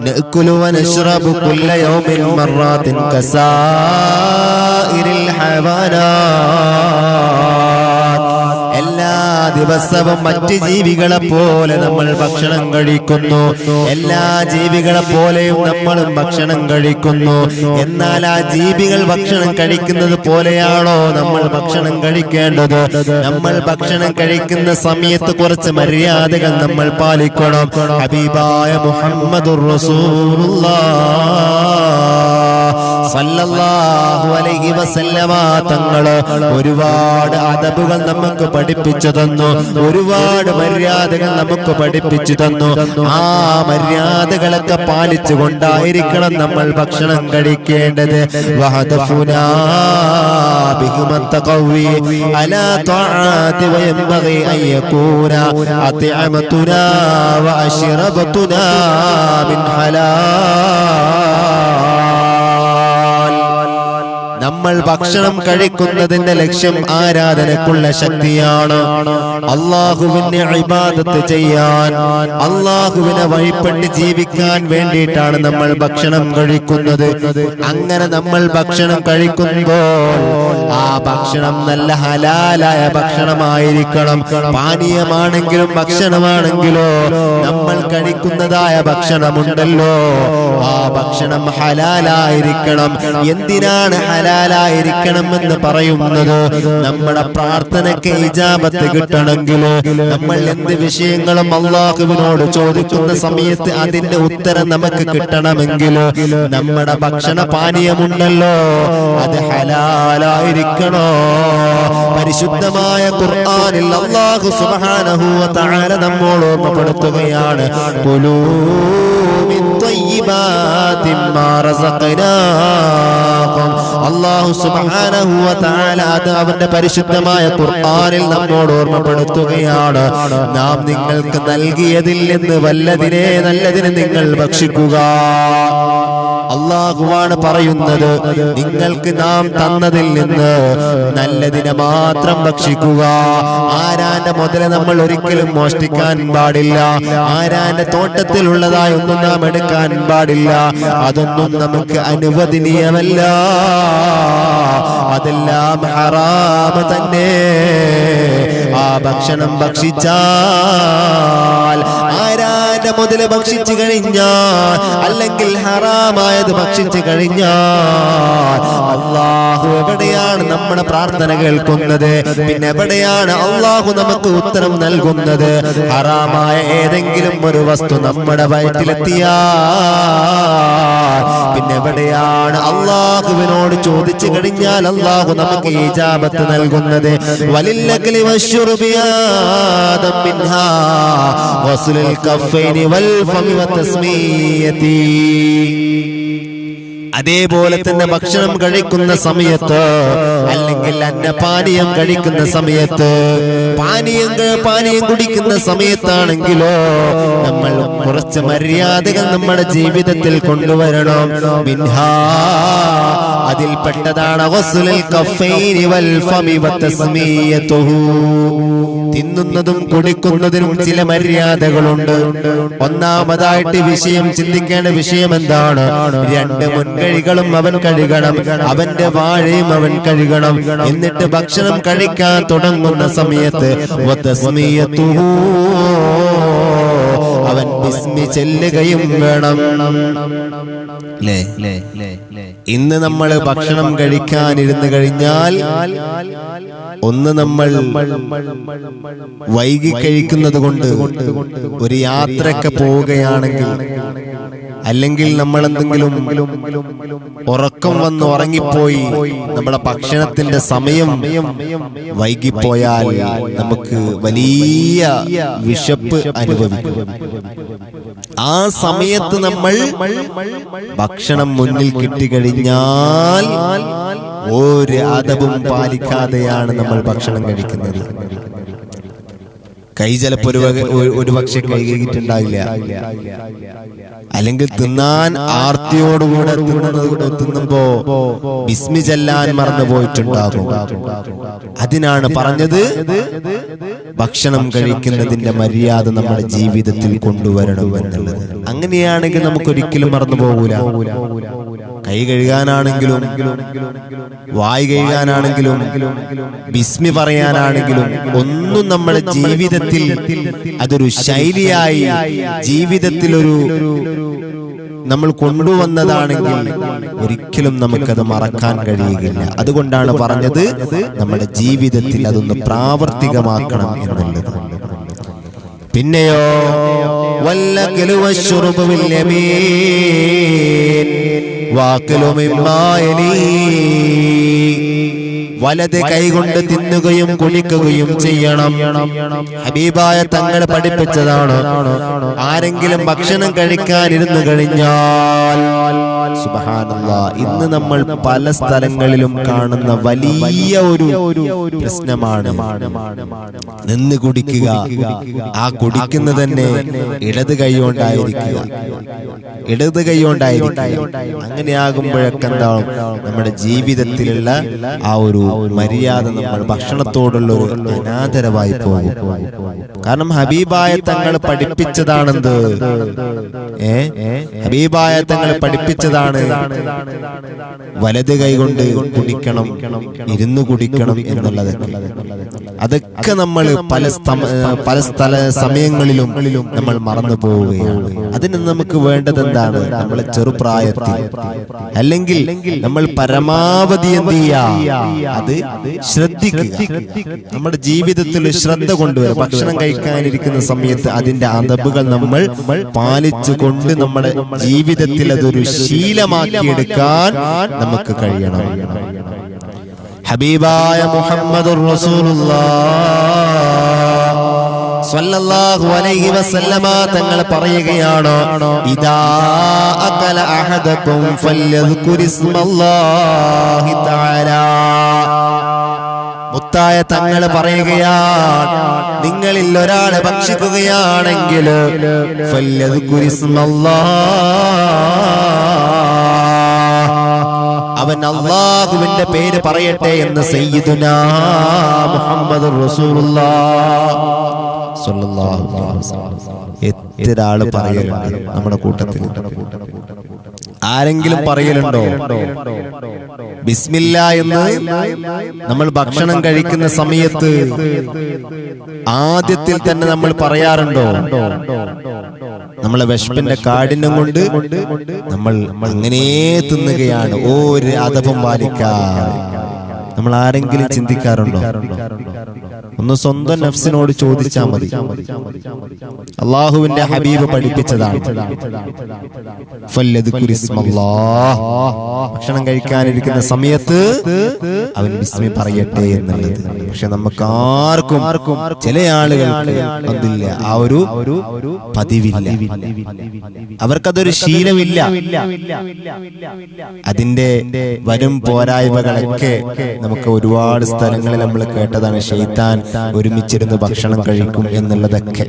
നഅ്കുലു വനശ്റബു കുല്ല യൗമിൻ മർറാത്തിൻ കസാഇരിൽ ഹയവാനാത്ത്. എല്ലാ ദിവസവും മറ്റ് ജീവികളെ പോലെ നമ്മൾ ഭക്ഷണം കഴിക്കുന്നു. എല്ലാ ജീവികളെ പോലെയും നമ്മളും ഭക്ഷണം കഴിക്കുന്നു. എന്നാൽ ആ ജീവികൾ ഭക്ഷണം കഴിക്കുന്നത് പോലെയാണോ നമ്മൾ ഭക്ഷണം കഴിക്കേണ്ടത്? നമ്മൾ ഭക്ഷണം കഴിക്കുന്ന സമയത്ത് കുറച്ച് മര്യാദകൾ നമ്മൾ പാലിക്കണം. ഹബീബായ മുഹമ്മദുർ റസൂലുള്ളാഹ് സല്ലല്ലാഹു അലൈഹി വസല്ലമ തങ്ങള് ഒരുപാട് അദബുകൾ നമുക്ക് പഠിപ്പിച്ചു തന്നു. ഒരുപാട് മര്യാദകൾ നമുക്ക് പഠിപ്പിച്ചു തന്നു. ആ മര്യാദകളൊക്കെ പാലിച്ചുകൊണ്ടായിരിക്കണം നമ്മൾ ഭക്ഷണം കഴിക്കേണ്ടത്. വഹദഫുനാ ബിഹിമത്തഖവി അലാ തആതി വയംബഗി അൻ യകൂന അത്അമതുനാ വഅശ്റബതുനാ മിൻ ഹലാൽ. നമ്മൾ ഭക്ഷണം കഴിക്കുന്നതിന്റെ ലക്ഷ്യം ആരാധനക്കുള്ള ശക്തിയാണ്. അള്ളാഹുവിനെ ഇബാദത്ത് ചെയ്യാൻ, അള്ളാഹുവിനെ വഴിപ്പെട്ട് ജീവിക്കാൻ വേണ്ടിയിട്ടാണ് നമ്മൾ ഭക്ഷണം കഴിക്കുന്നത്. അങ്ങനെ നമ്മൾ ഭക്ഷണം കഴിക്കുമ്പോൾ ആ ഭക്ഷണം നല്ല ഹലാലായ ഭക്ഷണമായിരിക്കണം. പാനീയമാണെങ്കിലും ഭക്ഷണമാണെങ്കിലോ നമ്മൾ കഴിക്കുന്നതായ ഭക്ഷണമുണ്ടല്ലോ, ആ ഭക്ഷണം ഹലാലായിരിക്കണം. എന്തിനാണ് ഹലാലായിരിക്കണം എന്ന് പറയുന്നത്? നമ്മുടെ പ്രാർത്ഥനയ്ക്ക് ഇജാബത്ത് കിട്ടണമെങ്കിൽ, നമ്മൾ എന്ത് വിഷയങ്ങളും അള്ളാഹുവിനോട് ചോദിക്കുന്ന സമയത്ത് അതിന്റെ ഉത്തരം നമുക്ക് കിട്ടണമെങ്കിൽ നമ്മുടെ ഭക്ഷണ പാനീയമുണ്ടല്ലോ അത് ഹലാലായിരിക്കണോ? പരിശുദ്ധമായ ഖുർആനിൽ അല്ലാഹു സുബ്ഹാനഹു വ തആല നമ്മോട് ഓർമ്മപ്പെടുത്തുകയാണ്, ഖുലൂ മിൻ ത്വയ്യിബാതി മാ റസഖനാകും. അല്ലാഹു സുബ്ഹാനഹു വ തആല അത് അവന്റെ പരിശുദ്ധമായ ഖുർആനിൽ നമ്മോട് ഓർമ്മപ്പെടുത്തുകയാണ്, നാം നിങ്ങൾക്ക് നൽകിയതിൽ നിന്ന് വല്ലതിനെ നല്ലതിനെ നിങ്ങൾ ഭക്ഷിക്കുക. അള്ളാഹുവാണ് പറയുന്നത്, നിങ്ങൾക്ക് നാം തന്നതിൽ നിന്ന് നല്ലതിനെ മാത്രം ഭക്ഷിക്കുക. ആരാന്റെ മുതല നമ്മൾ ഒരിക്കലും മോഷ്ടിക്കാൻ പാടില്ല. ആരാന്റെ തോട്ടത്തിലുള്ളതായി ഒന്നും നാം എടുക്കാൻ പാടില്ല. അതൊന്നും നമുക്ക് അനുവദനീയമല്ല. അതെല്ലാം ഹറാമ് തന്നെ. ആ ഭക്ഷണം ഭക്ഷിച്ചാൽ, ആരാന്റെ മുതല ഭക്ഷിച്ചു കഴിഞ്ഞാൽ, അല്ലെങ്കിൽ ഹറാമായത് ഭക്ഷിച്ചു കഴിഞ്ഞാൽ, അള്ളാഹു എവിടെയാണ് നമ്മുടെ പ്രാർത്ഥന കേൾക്കുന്നത്? പിന്നെ എവിടെയാണ് അള്ളാഹു നമുക്ക് ഉത്തരം നൽകുന്നത്? ഹറാമായ ഏതെങ്കിലും ഒരു വസ്തു നമ്മുടെ വയറ്റിലെത്തിയാൽ പിന്നെ എവിടെയാണ് അള്ളാഹുവിനോട് ചോദിച്ചു കഴിഞ്ഞാൽ അള്ളാഹു നമുക്ക് ഇജാബത്ത് നൽകുന്നത്? വലില്ലകലി വശുർബി ആദം മിൻഹാ വസ്ലുൽ കഫൈനി വൽ ഫമി വതസ്മിയതി. അതേപോലെ തന്നെ ഭക്ഷണം കഴിക്കുന്ന സമയത്ത്, അല്ലെങ്കിൽ അന്നപാനീയം കഴിക്കുന്ന സമയത്ത്, പാനീയം കുടിക്കുന്ന സമയത്താണെങ്കിലോ നമ്മൾ കുറച്ച് മര്യാദകൾ നമ്മുടെ ജീവിതത്തിൽ കൊണ്ടുവരണം. മിൻഹാ അതിൽപ്പെട്ടതാണ് ഗസ്ലുൽ കഫൈനി വൽ ഫമി വതസ്മിയതുഹു. തിന്നുന്നതും കുടിക്കുന്നതിനും ചില മര്യാദകളുണ്ട്. ഒന്നാമതായിട്ട് വിഷയം ചിന്തിക്കേണ്ട വിഷയം എന്താണ്? രണ്ട് മുൻകഴികളും അവൻ കഴുകണം, അവന്റെ വാഴയും അവൻ കഴുകണം. എന്നിട്ട് ഭക്ഷണം കഴിക്കാൻ തുടങ്ങുന്ന സമയത്ത് വതസ്മിയതുഹു അവൻ ബിസ്മി ചെല്ലുകയും വേണം. ഇന്ന് നമ്മൾ ഭക്ഷണം കഴിക്കാനിരുന്നു കഴിഞ്ഞാൽ ഒന്ന് നമ്മൾ വൈകി കഴിക്കുന്നത് കൊണ്ട് ഒരു യാത്രക്ക് പോവുകയാണെങ്കിൽ, അല്ലെങ്കിൽ നമ്മൾ എന്തെങ്കിലും ഉറക്കം വന്ന് ഉറങ്ങിപ്പോയി നമ്മുടെ ഭക്ഷണത്തിന്റെ സമയം വൈകിപ്പോയാൽ നമുക്ക് വലിയ വിശപ്പ് അനുഭവിക്കും. ആ സമയത്ത് നമ്മൾ ഭക്ഷണം മുന്നിൽ കിട്ടിക്കഴിഞ്ഞാൽ ഒരു അദബും പാലിക്കാതെയാണ് നമ്മൾ ഭക്ഷണം കഴിക്കുന്നത്. കൈ ചിലപ്പോ ഒരു പക്ഷെ കൈ കഴുകിയിട്ടുണ്ടാവില്ല, അല്ലെങ്കിൽ തിന്നാൻ ആർത്തിയോടുകൂടെ തിന്നുമ്പോ ബിസ്മി ചെല്ലാൻ മറന്നു പോയിട്ടുണ്ടാകും. അതിനാണ് പറഞ്ഞത് ഭക്ഷണം കഴിക്കുന്നതിന്റെ മര്യാദ നമ്മുടെ ജീവിതത്തിൽ കൊണ്ടുവരണം എന്നുള്ളത്. അങ്ങനെയാണെങ്കിൽ നമുക്കൊരിക്കലും മറന്നു പോകൂല. കൈ കഴുകാനാണെങ്കിലും വായ് കഴുകാനാണെങ്കിലും ബിസ്മി പറയാനാണെങ്കിലും ഒന്നും നമ്മുടെ ജീവിതത്തിൽ അതൊരു ശൈലിയായി ജീവിതത്തിൽ നമ്മൾ കൊണ്ടുവന്നതാണെങ്കിൽ ഒരിക്കലും നമുക്കത് മറക്കാൻ കഴിയുകയില്ല. അതുകൊണ്ടാണ് പറഞ്ഞത് നമ്മുടെ ജീവിതത്തിൽ അതൊന്ന് പ്രാവർത്തികമാക്കണം എന്നുള്ളത്. പിന്നെയോ വല്ലകലു വശ്ശുറുബു ബിൽ യമീൻ വാക്കലു മിമ്മാ യലീ, വലത് കൈകൊണ്ട് തിന്നുകയും കുടിക്കുകയും ചെയ്യണം. ഹബീബായ തങ്ങൾ പഠിപ്പിച്ചതാണ്. ആരെങ്കിലും ഭക്ഷണം കഴിക്കാനിരുന്നു കഴിഞ്ഞാൽ, സുബ്ഹാനല്ലാഹ്, ഇന്ന് നമ്മൾ പല സ്ഥലങ്ങളിലും കാണുന്ന വലിയ ഒരു പ്രശ്നമാണ് നിന്ന് കുടിക്കുക. ആ കുടിക്കുന്ന തന്നെ ഇടത് കൈകൊണ്ടായിരിക്കുക. അങ്ങനെയാകുമ്പോഴൊക്കെ എന്താവും, നമ്മുടെ ജീവിതത്തിലുള്ള ആ ഒരു മര്യാദ, നമ്മൾ ഭക്ഷണത്തോടുള്ള ഒരു അനാദരവായി പോകും. കാരണം ഹബീബായ തങ്ങൾ പഠിപ്പിച്ചതാണെന്ത്? ഹബീബായ തങ്ങൾ പഠിപ്പിച്ചതാണ് വലത് കൈകൊണ്ട് കുടിക്കണം, ഇരുന്ന് കുടിക്കണം എന്നുള്ളതൊക്കെ. അതൊക്കെ നമ്മൾ പല സമയങ്ങളിലും നമ്മൾ മറന്നു പോവുകയാണ്. അതിന് നമുക്ക് വേണ്ടത് എന്താണ്? നമ്മളെ ചെറുപ്രായത്തിൽ അല്ലെങ്കിൽ നമ്മൾ പരമാവധി എന്ത് ചെയ്യുക, അത് ശ്രദ്ധിക്കുക. നമ്മുടെ ജീവിതത്തിൽ ശ്രദ്ധ കൊണ്ടുവരിക. ഭക്ഷണം കഴിക്കാനിരിക്കുന്ന സമയത്ത് അതിന്റെ അതബുകൾ നമ്മൾ പാലിച്ചുകൊണ്ട് നമ്മുടെ ജീവിതത്തിൽ അതൊരു ശീലമാക്കിയെടുക്കാൻ നമുക്ക് കഴിയണം. ഹബീബായ മുഹമ്മദുർ റസൂലുള്ളാഹ് സ്വല്ലല്ലാഹു അലൈഹി വസല്ലമ തങ്ങൾ പറയുകയാണ്, ഇദാ അകല അഹദകും ഫല്യദ്കുർ ഇസ്മല്ലാഹി തആല. മുത്തായ തങ്ങൾ പറയുകയാണ്, നിങ്ങളിൽ ഒരാൾ ഭക്ഷിക്കുകയാണെങ്കിൽ ഫല്യദ്കുർ ഇസ്മല്ലാഹ്, അവൻ അല്ലാഹുവിന്റെ പേര് പറയട്ടെ എന്ന് സയ്യിദുനാ മുഹമ്മദുർ റസൂലുള്ളാഹ് സ്വല്ലല്ലാഹു അലൈഹി വസല്ലം. എത്ര ആള് പറയലുണ്ട് നമ്മുടെ കൂട്ടത്തിൽ? ആരെങ്കിലും പറയലുണ്ടോ ബിസ്മില്ലാ എന്ന്? നമ്മൾ ഭക്ഷണം കഴിക്കുന്ന സമയത്ത് ആദ്യത്തിൽ തന്നെ നമ്മൾ പറയാറുണ്ടോ? നമ്മളെ വിശപ്പിന്റെ കാഠിന്യം കൊണ്ട് നമ്മൾ അങ്ങനെ തിന്നുകയാണ്, ഒരു അദബും പാലിക്കാതെ. നമ്മൾ ആരെങ്കിലും ചിന്തിക്കാറുണ്ടോ? ഒന്ന് സ്വന്തം നഫ്സിനോട് ചോദിച്ചാൽ മതി. അള്ളാഹുവിന്റെ ഹബീബ് പഠിപ്പിച്ചതാണ് ഭക്ഷണം കഴിക്കാനിരിക്കുന്ന സമയത്ത് അവൻ ബിസ്മി പറയട്ടെ എന്നുള്ളത്. പക്ഷെ നമുക്ക് ആർക്കും, ചില ആളുകൾക്ക് അതില്ല, ആ ഒരു പതിവില്ല, അവർക്കതൊരു ശീലമില്ല. അതിന്റെ വരും പോരായ്മകളൊക്കെ നമുക്ക് ഒരുപാട് സ്ഥലങ്ങളിൽ നമ്മൾ കേട്ടതാണ്. ശൈത്താൻ ഒരുമിച്ചിരുന്ന് ഭക്ഷണം കഴിക്കും എന്നുള്ളതൊക്കെ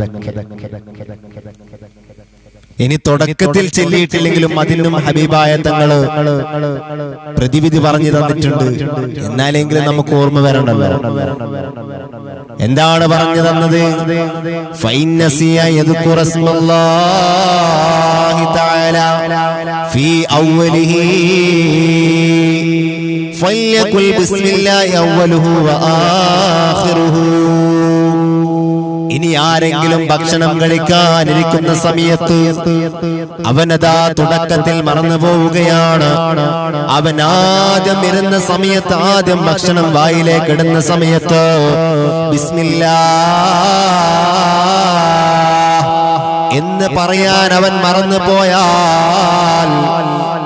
ഇനി തുടക്കത്തിൽ ചൊല്ലിയിട്ടില്ലെങ്കിലും അതിനും ഹബീബായ തങ്ങള് പ്രതിവിധി പറഞ്ഞു തന്നിട്ടുണ്ട്. എന്നാലെങ്കിലും നമുക്ക് ഓർമ്മ വരണല്ലോ. എന്താണ് പറഞ്ഞു തന്നത്? ഫൈനസിയ യദ്കുറ ഇസ്മല്ലാഹി തആല ഫീ അവ്വലിഹി ഫല്യകുൽ ബിസ്മില്ലാഹി അവ്വലുഹു വആഖിറുഹു. ഇനി ആരെങ്കിലും ഭക്ഷണം കഴിക്കാനിരിക്കുന്ന സമയത്ത് അവനതാ തുടക്കത്തിൽ മറന്നു പോവുകയാണ്. അവൻ ആദ്യം ഇരുന്ന സമയത്ത്, ആദ്യം ഭക്ഷണം വായിലേക്ക് ഇടുന്ന സമയത്ത് ബിസ്മില്ലാഹ് എന്ന് പറയാൻ അവൻ മറന്നു പോയാൽ,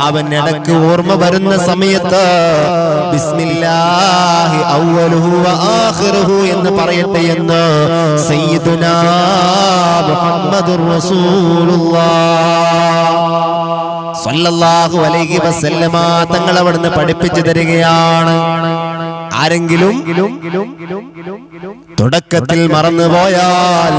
അവൻ ഇടക്ക് ഓർമ്മ വരുന്ന സമയത്ത് ബിസ്മില്ലാഹി അവ്വലുഹു വആഖിറുഹു എന്ന് പറയട്ടെ എന്ന് സയ്യിദുനാ മുഹമ്മദുർ റസൂലുള്ളാഹ് സ്വല്ലല്ലാഹു അലൈഹി വസല്ലമ തങ്ങൾ അവിടുന്ന് പഠിപ്പിച്ചു തരികയാണ്. ആരെങ്കിലും തുടക്കത്തിൽ മറന്നുപോയാൽ